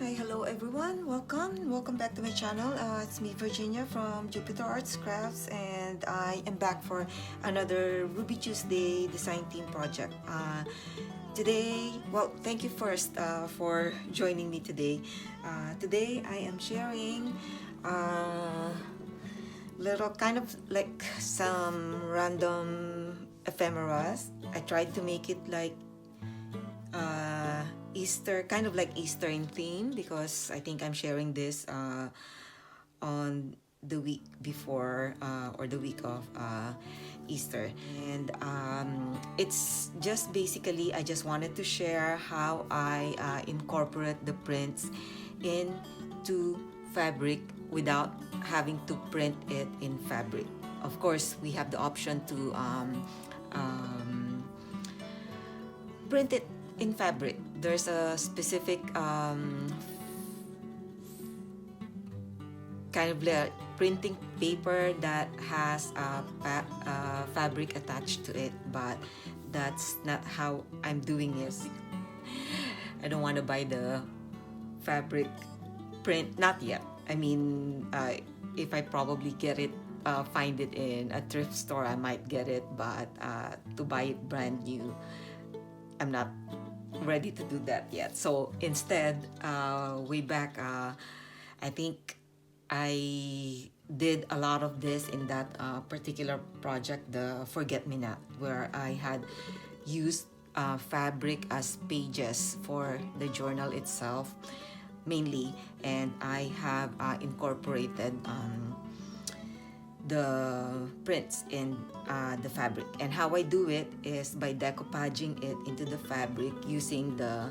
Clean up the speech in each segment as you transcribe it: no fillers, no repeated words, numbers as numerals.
Hi, hello everyone. Welcome back to my channel. It's me, Virginia from Jupiter Arts Crafts, and I am back for another Ruby Tuesday design team project. Today, well, thank you first for joining me today. Today I am sharing little kind of like some random ephemeras. I tried to make it like Easter, kind of like Easter in theme, because I think I'm sharing this on the week before or the week of Easter. And it's just basically, I just wanted to share how I incorporate the prints into fabric without having to print it in fabric. Of course, we have the option to print it in fabric. There's a specific kind of printing paper that has fabric attached to it, but that's not how I'm doing it. I don't want to buy the fabric print, not yet. I mean, if I probably get it, find it in a thrift store, I might get it, but to buy it brand new, I'm not ready to do that yet. So instead, way back, I think I did a lot of this in that particular project, the Forget Me Not, where I had used fabric as pages for the journal itself mainly, and I have incorporated the prints in the fabric. And how I do it is by decoupaging it into the fabric using the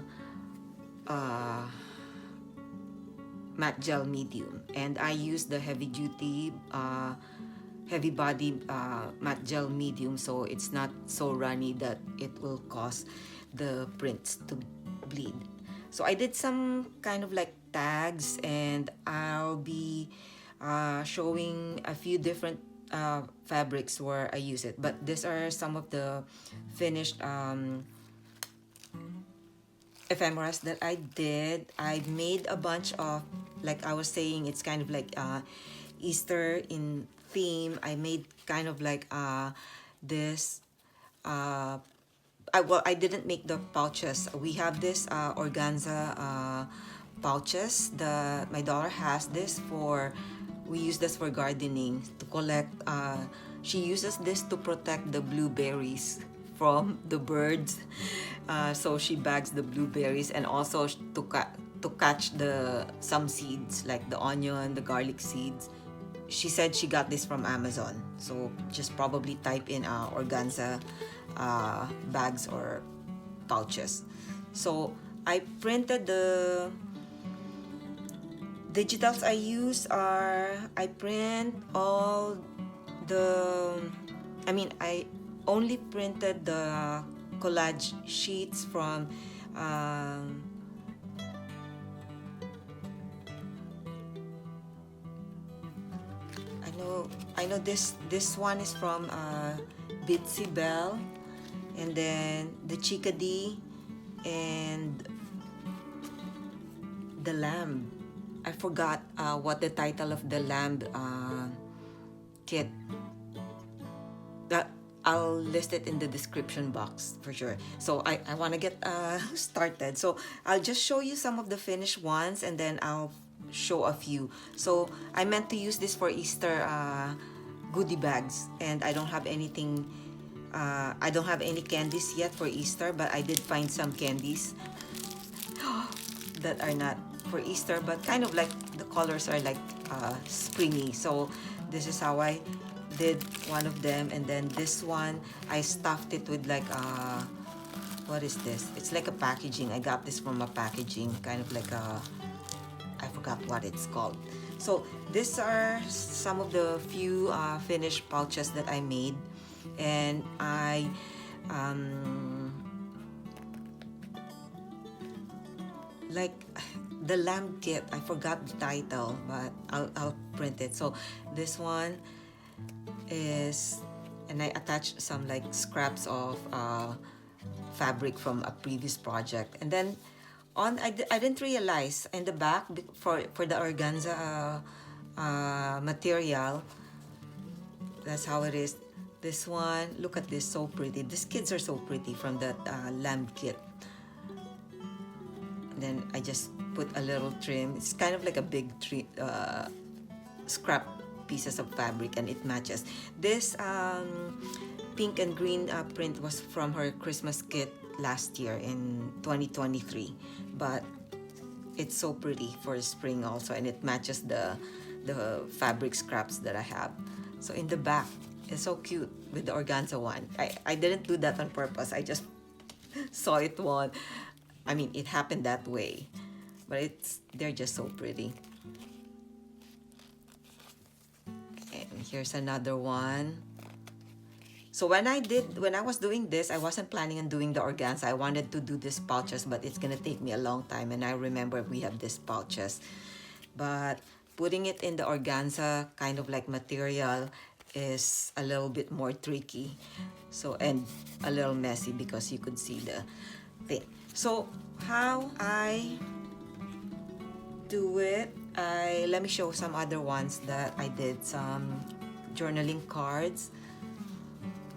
matte gel medium. And I use the heavy duty heavy body matte gel medium, so it's not so runny that it will cause the prints to bleed. So I did some kind of like tags, and I'll be showing a few different fabrics where I use it, but these are some of the finished ephemeras that I did. I made a bunch of, like I was saying, it's kind of like Easter in theme. I made kind of like this I didn't make the pouches. We have this organza pouches. My daughter has this for, we use this for gardening, to collect. She uses this to protect the blueberries from the birds. So she bags the blueberries, and also to catch some seeds like the onion, the garlic seeds. She said she got this from Amazon. So just probably type in organza bags or pouches. So I printed the digitals I use are, I print all the, I only printed the collage sheets from I know this one is from Bitsy Bell, and then the Chickadee and the lamb. I forgot what the title of the lamb kit. I'll list it in the description box for sure. So I want to get started. So I'll just show you some of the finished ones, and then I'll show a few. So I meant to use this for Easter goodie bags, and I don't have anything. I don't have any candies yet for Easter, but I did find some candies that are not for Easter, but kind of like the colors are like springy. So this is how I did one of them. And then this one, I stuffed it with like what is this? It's like a packaging. I got this from a packaging, kind of like I forgot what it's called. So these are some of the few finished pouches that I made, and I like the lamb kit, I forgot the title, but I'll print it. So this one is, and I attached some like scraps of fabric from a previous project. And then I didn't realize in the back for the organza material, that's how it is. This one, look at this, so pretty. These kids are so pretty from that lamb kit. And then I just put a little trim. It's kind of like a big scrap pieces of fabric, and it matches. This pink and green print was from her Christmas kit last year in 2023, but it's so pretty for spring also, and it matches the fabric scraps that I have. So in the back, it's so cute with the organza one. I didn't do that on purpose. I just saw it one. I mean, it happened that way, but they're just so pretty. And here's another one. So when I was doing this, I wasn't planning on doing the organza. I wanted to do these pouches, but it's gonna take me a long time. And I remember we have these pouches, but putting it in the organza kind of like material is a little bit more tricky. So, and a little messy because you could see the thing. So how I do it, let me show some other ones that I did, some journaling cards.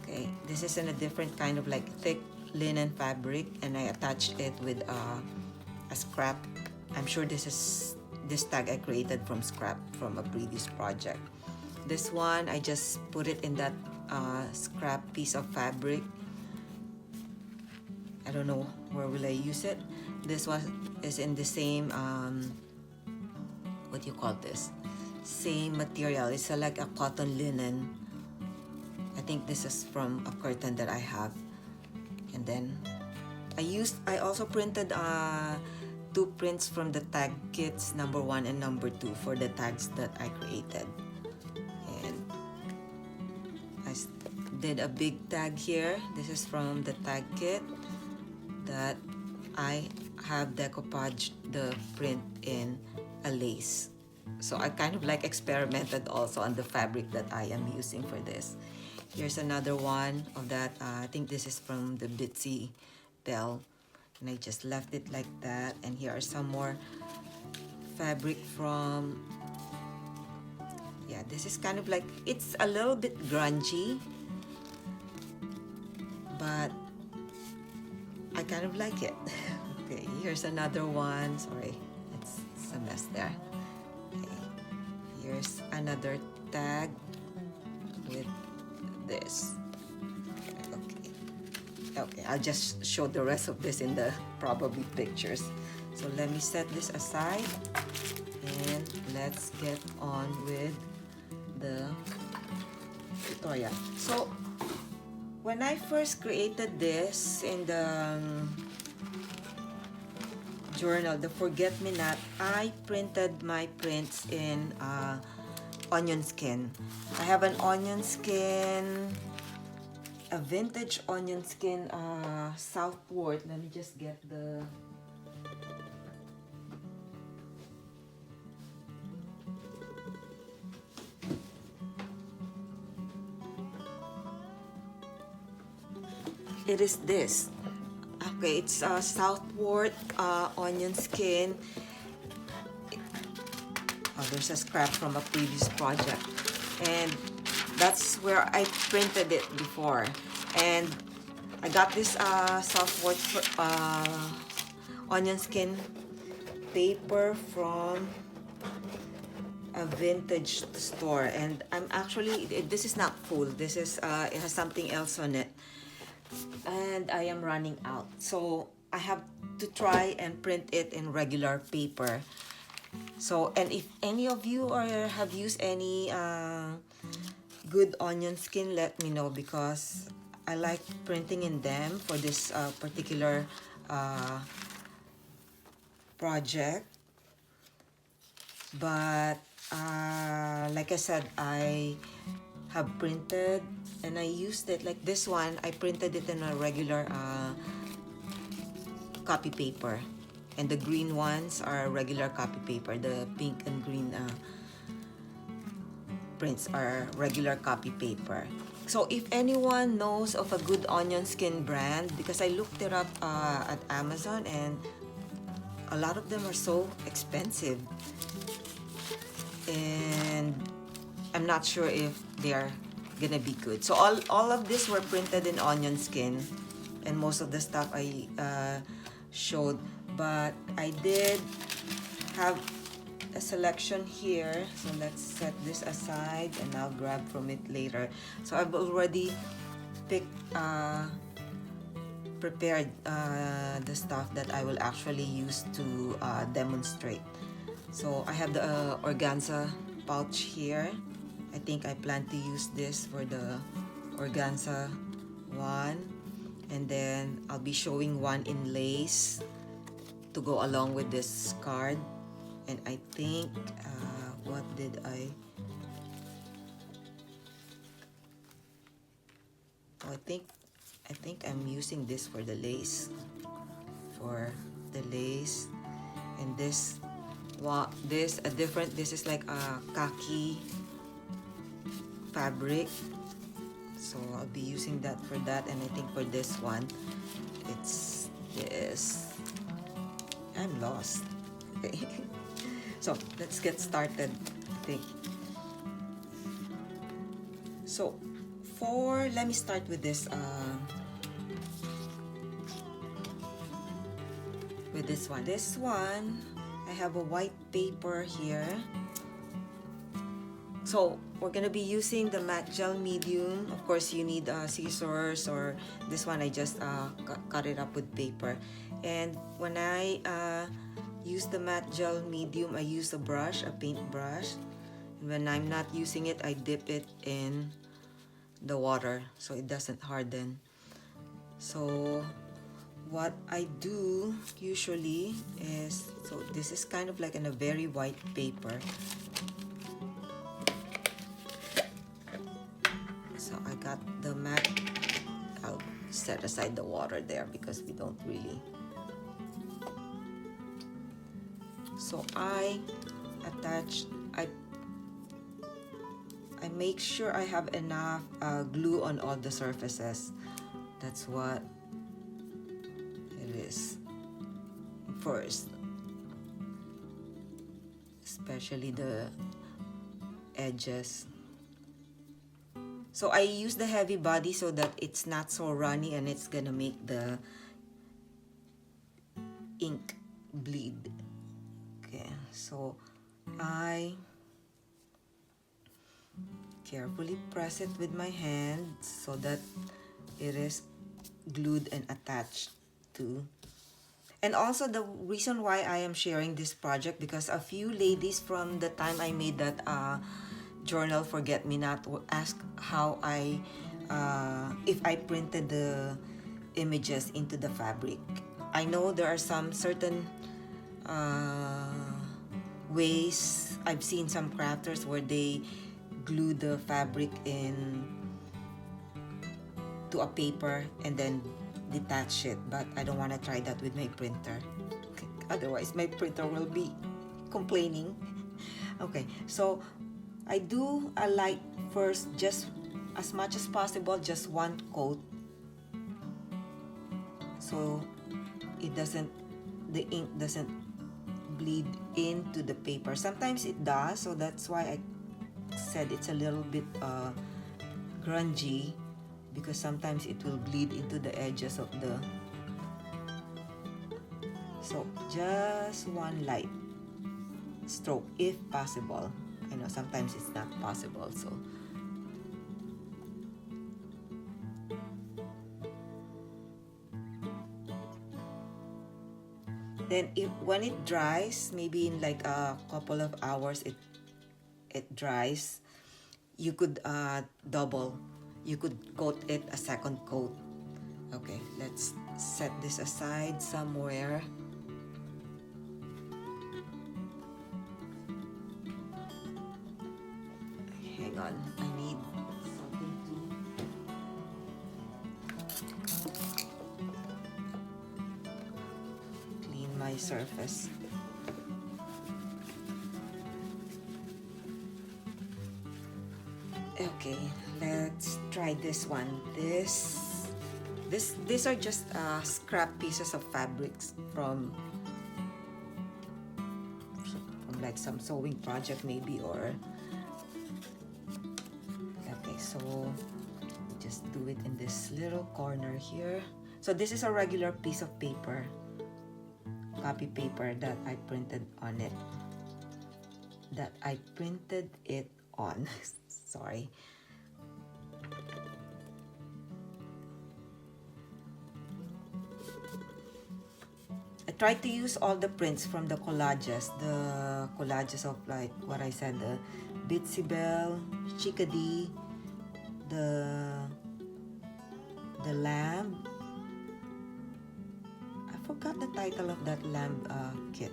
Okay, this is in a different kind of like thick linen fabric, and I attached it with a scrap. I'm sure this tag I created from scrap from a previous project. This one, I just put it in that scrap piece of fabric. I don't know where will I use it. This one is in the same, what do you call this? Same material. It's like a cotton linen. I think this is from a curtain that I have. And then I also printed 2 prints from the tag kits, number 1 and number 2, for the tags that I created. And I did a big tag here. This is from the tag kit that I have decoupaged the print in a lace. So I kind of like experimented also on the fabric that I am using for this. Here's another one of that. I think this is from the Bitsy Bell, and I just left it like that. And here are some more fabric from, yeah, this is kind of like, it's a little bit grungy, but I kind of like it. Okay, here's another one. Sorry, it's a mess there. Okay, here's another tag with this. Okay, I'll just show the rest of this in the probably pictures. So let me set this aside and let's get on with the tutorial. So when I first created this in the journal, the Forget Me Not, I printed my prints in onion skin. I have an onion skin, a vintage onion skin Southport. Let me just get the it is this. Okay, it's Southport onion skin. Oh, there's a scrap from a previous project, and that's where I printed it before. And I got this Southport onion skin paper from a vintage store, and I'm actually, this is not full. This is it has something else on it, and I am running out, so I have to try and print it in regular paper. So, and if any of you have used any good onion skin, let me know, because I like printing in them for this particular project. But like I said, I have printed and I used it, like this one, I printed it in a regular copy paper, and the green ones are regular copy paper. The pink and green prints are regular copy paper. So if anyone knows of a good onion skin brand, because I looked it up at Amazon, and a lot of them are so expensive, and I'm not sure if they are gonna be good. So all of this were printed in onion skin, and most of the stuff I showed, but I did have a selection here, so let's set this aside and I'll grab from it later. So I've already prepared the stuff that I will actually use to demonstrate. So I have the organza pouch here. I think I plan to use this for the organza one, and then I'll be showing one in lace to go along with this card. And I think what did I think I'm using this for the lace, and this is like a khaki fabric, so I'll be using that for that. And I think for this one it's this. I'm lost. Okay. So let's get started. I think so. Let me start with this one. This one, I have a white paper here. So we're gonna be using the matte gel medium. Of course, you need scissors, or this one I just cut it up with paper. And when I use the matte gel medium, I use a brush, a paint brush. And when I'm not using it, I dip it in the water so it doesn't harden. So what I do usually is, so this is kind of like in a very white paper. So I got the matte. I'll set aside the water there because we don't really. So I make sure I have enough glue on all the surfaces. That's what it is first, especially the edges. So I use the heavy body so that it's not so runny, and it's gonna make the ink bleed. Okay, so I carefully press it with my hand so that it is glued and attached to. And also the reason why I am sharing this project, because a few ladies from the time I made that journal Forget Me Not asked how if I printed the images into the fabric. I know there are some certain ways. I've seen some crafters where they glue the fabric in to a paper and then detach it, but I don't want to try that with my printer. Otherwise my printer will be complaining. Okay, so I do a light first, just as much as possible, just one coat, so it doesn't, the ink doesn't bleed into the paper. Sometimes it does, so that's why I said it's a little bit grungy, because sometimes it will bleed into the edges of the. So just one light stroke if possible. I know sometimes it's not possible, so then when it dries, maybe in like a couple of hours it dries, you could you could coat it a second coat. Okay, let's set this aside somewhere. Hang on, I need something to clean my surface. Okay, let's try this one. These are just scrap pieces of fabrics from like some sewing project maybe, or okay, so just do it in this little corner here. So this is a regular piece of paper, copy paper that I printed on it. Sorry. I tried to use all the prints from the collages of like what I said, the Bitsy Bell, Chickadee, the lamb. I forgot the title of that lamb kit.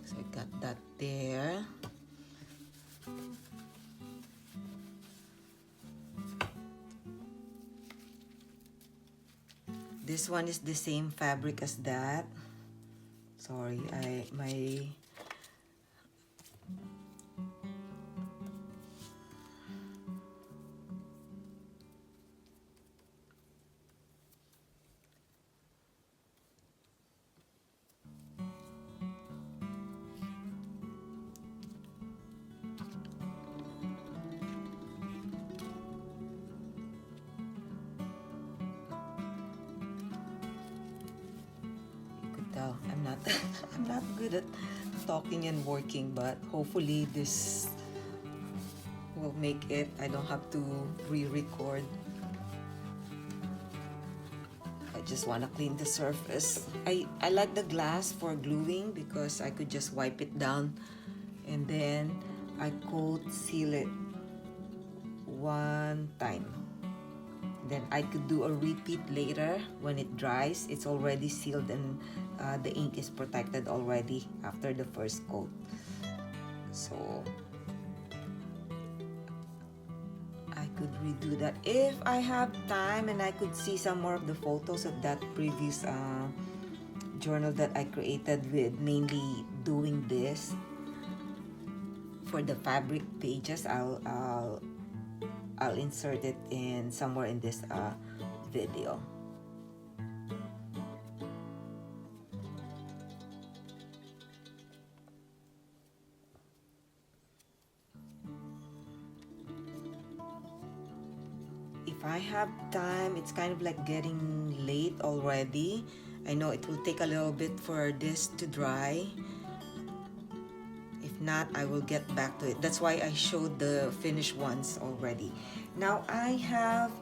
So I got that there. This one is the same fabric as that. Sorry, I'm not I'm not good at talking and working, but hopefully this will make it. I don't have to re-record. I just want to clean the surface. I like the glass for gluing because I could just wipe it down and then I coat seal it one time. Then I could do a repeat later when it dries. It's already sealed and the ink is protected already after the first coat. So I could redo that if I have time and I could see some more of the photos of that previous journal that I created with mainly doing this for the fabric pages. I'll insert it in somewhere in this video. If I have time, it's kind of like getting late already. I know it will take a little bit for this to dry. If not, I will get back to it. That's why I showed the finished ones already. Now I have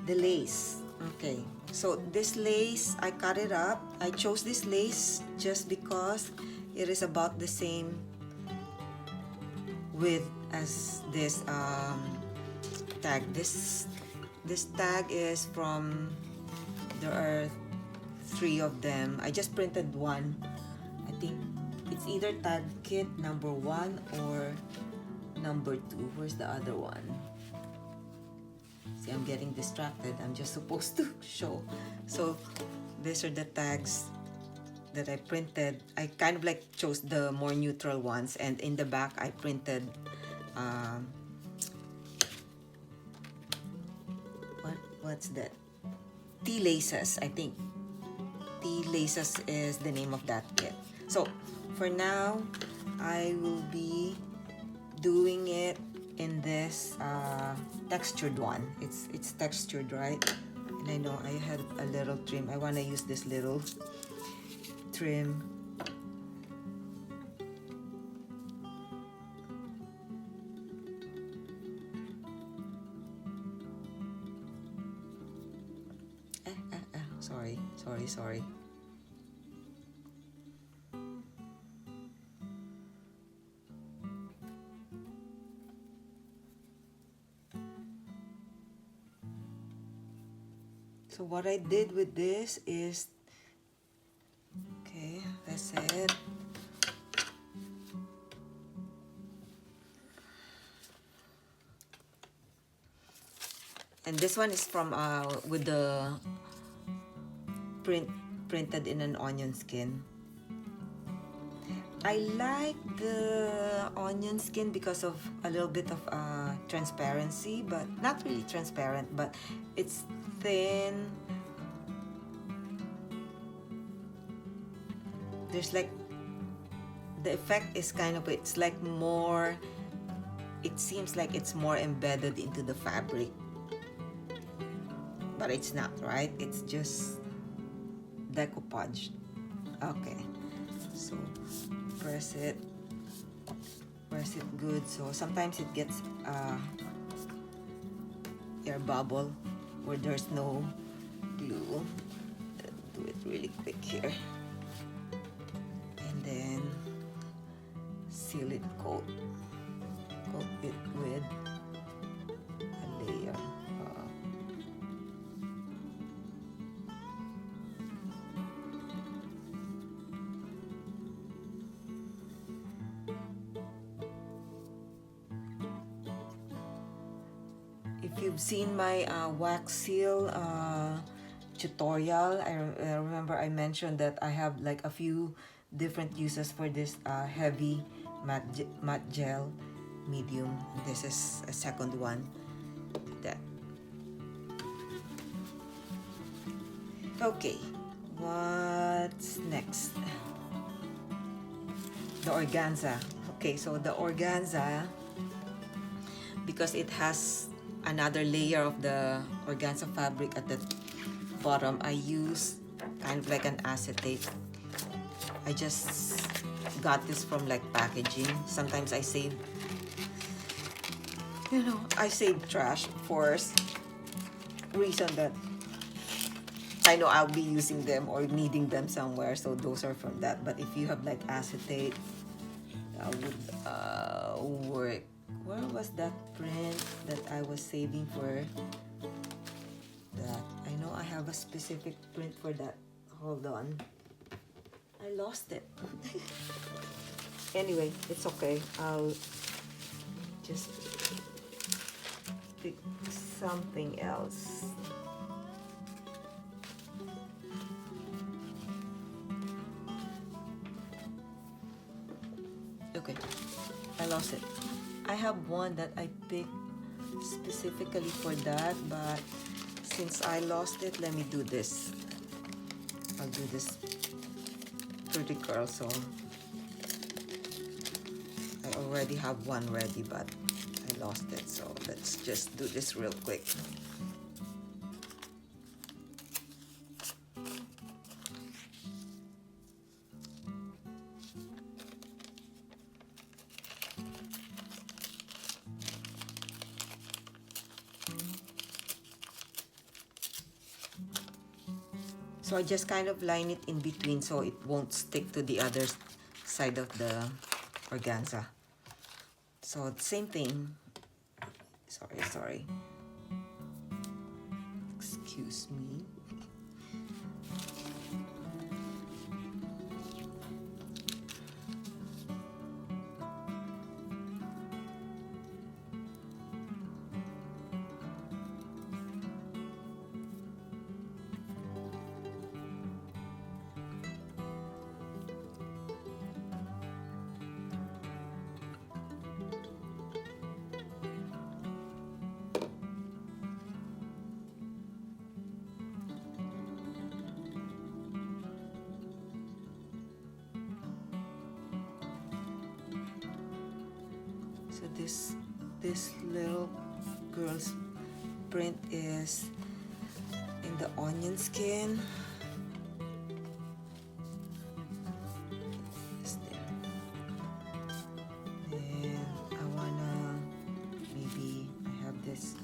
the lace. Okay, so this lace, I cut it up. I chose this lace just because it is about the same width as this tag. This tag is from, there are 3 of them. I just printed one. I think it's either tag kit number 1 or number 2. Where's the other one? See, I'm getting distracted. I'm just supposed to show. So these are the tags that I printed. I kind of like chose the more neutral ones, and in the back I printed what's that? Tea laces, I think. Tea laces is the name of that kit. So for now, I will be doing it in this textured one. It's textured, right? And I know I had a little trim. I want to use this little trim. Sorry. So what I did with this is, okay, that's it. And this one is from with the printed in an onion skin. I like the onion skin because of a little bit of transparency, but not really transparent, but it's thin. There's like, the effect is kind of, it's like more, it seems like it's more embedded into the fabric, but it's not, right? It's just decoupaged. Okay, so press it good. So sometimes it gets air bubble where there's no glue. Do it really quick here, and then seal it, coat it with a layer. If you've seen my wax seal tutorial, I remember I mentioned that I have like a few different uses for this heavy matte gel medium. This is a second one. That. Okay, what's next? The organza. Okay, so the organza, because it has another layer of the organza fabric at the bottom, I use kind of like an acetate. I just got this from like packaging. Sometimes I save, you know, I save trash for reason that I know I'll be using them or needing them somewhere, so those are from that. But if you have like acetate, that would work. Where was that print that I was saving for that? I know I have a specific print for that. Hold on. I lost it. Anyway, it's okay. I'll just pick something else. Okay, I lost it. I have one that I picked specifically for that, but since I lost it, let me do this. I'll do this pretty curl. So I already have one ready, but I lost it. So let's just do this real quick. So I just kind of line it in between so it won't stick to the other side of the organza. So same thing. Sorry. Excuse me. So this little girl's print is in the onion skin. It's there. And I wanna, maybe I have this,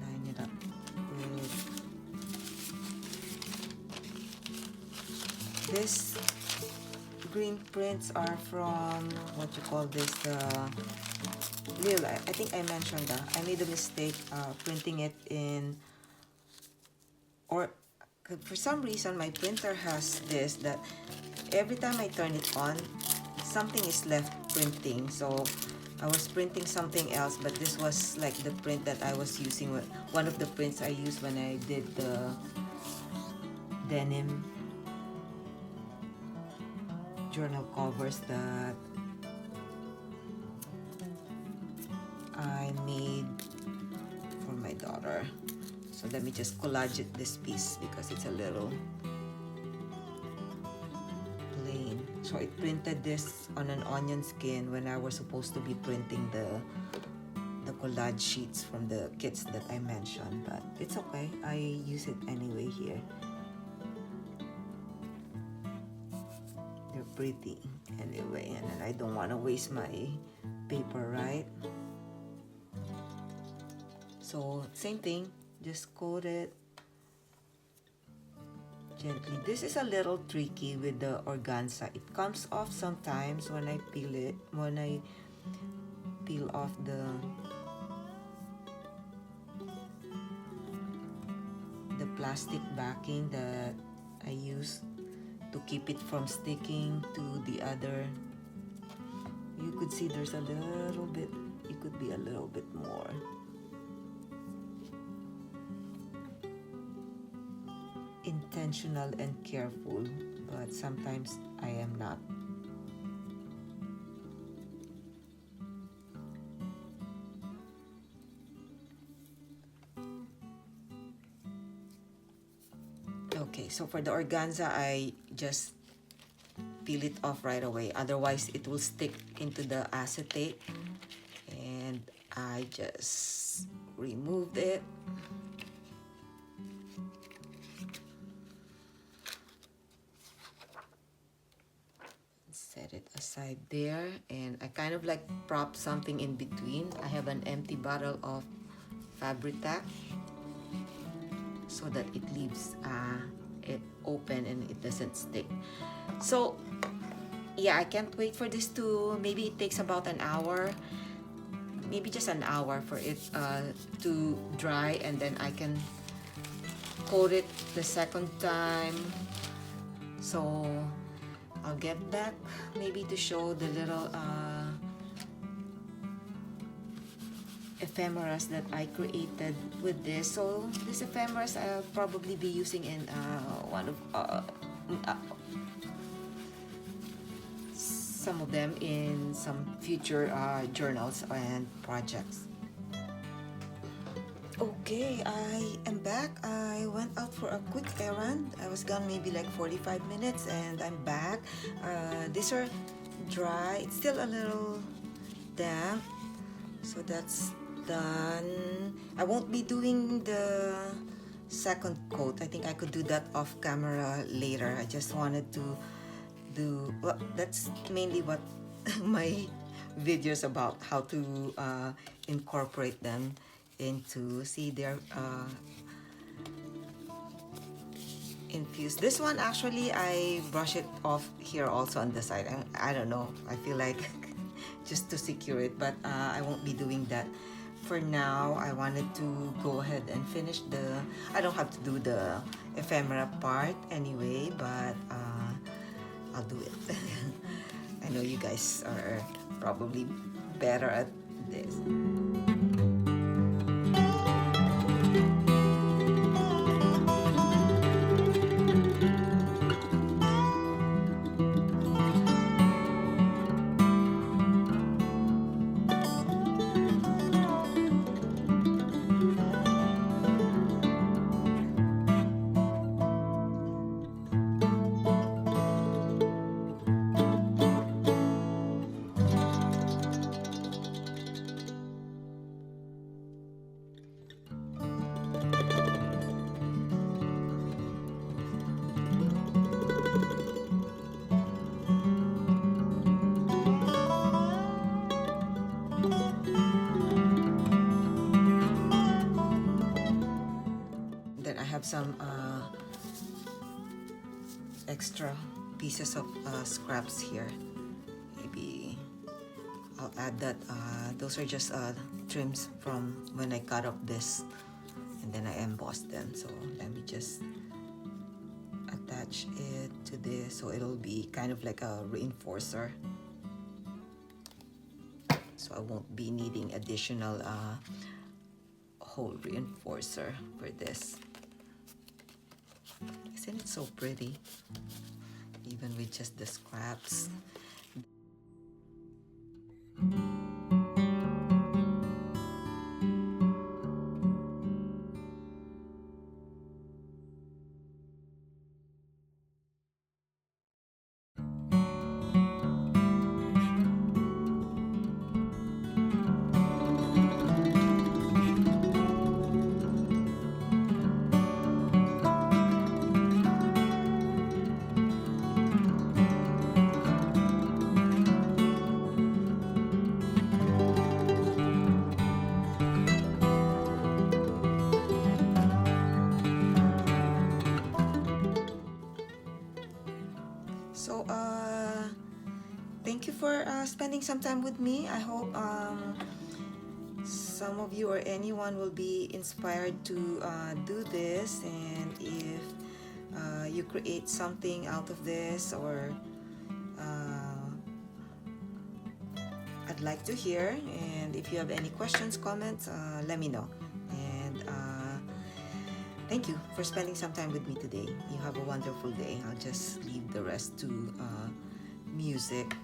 line it up with this. Green prints are from, what you call this, Lille. I think I mentioned that. I made a mistake printing it in, or for some reason my printer has this, that every time I turn it on, something is left printing. So I was printing something else, but this was like the print that I was using, one of the prints I used when I did the denim journal covers that I made for my daughter. So let me just collage it this piece because it's a little plain. So I printed this on an onion skin when I was supposed to be printing the collage sheets from the kits that I mentioned, but it's okay. I use it anyway here. They're pretty anyway, and then I don't want to waste my paper, right? So same thing, just coat it gently. This is a little tricky with the organza. It comes off sometimes when I peel it, when I peel off the plastic backing that I use to keep it from sticking to the other. You could see there's a little bit, it could be a little bit more. Intentional and careful, but sometimes I am not. Okay, so for the organza, I just peel it off right away. Otherwise, it will stick into the acetate. And I just removed it. Set it aside there. And I kind of like prop something in between. I have an empty bottle of fabric tack so that it leaves it open and it doesn't stick. So yeah, I can't wait for this to, maybe it takes about an hour, maybe just an hour for it to dry, and then I can coat it the second time. So I'll get back maybe to show the little ephemeras that I created with this. So this ephemeras I'll probably be using in one of some of them in some future journals and projects. Okay, I am back. I went out for a quick errand. I was gone maybe like 45 minutes and I'm back. These are dry. It's still a little damp. So that's done. I won't be doing the second coat. I think I could do that off camera later. I just wanted to do, well, that's mainly what my videos about, how to incorporate them into, see, they're infused. This one actually I brush it off here also on the side. I don't know, I feel like just to secure it, but I won't be doing that for now. I wanted to go ahead and finish the, I don't have to do the ephemera part anyway, but I'll do it. I know you guys are probably better at this. Some extra pieces of scraps here. Maybe I'll add that. Those are just trims from when I cut up this and then I embossed them. So let me just attach it to this so it'll be kind of like a reinforcer. So I won't be needing additional hole reinforcer for this. Isn't it so pretty? even with just the scraps. So, thank you for spending some time with me. I hope some of you or anyone will be inspired to do this, and if you create something out of this, or I'd like to hear. And if you have any questions, comments, let me know. And thank you for spending some time with me today. You have a wonderful day. I'll just leave the rest to music.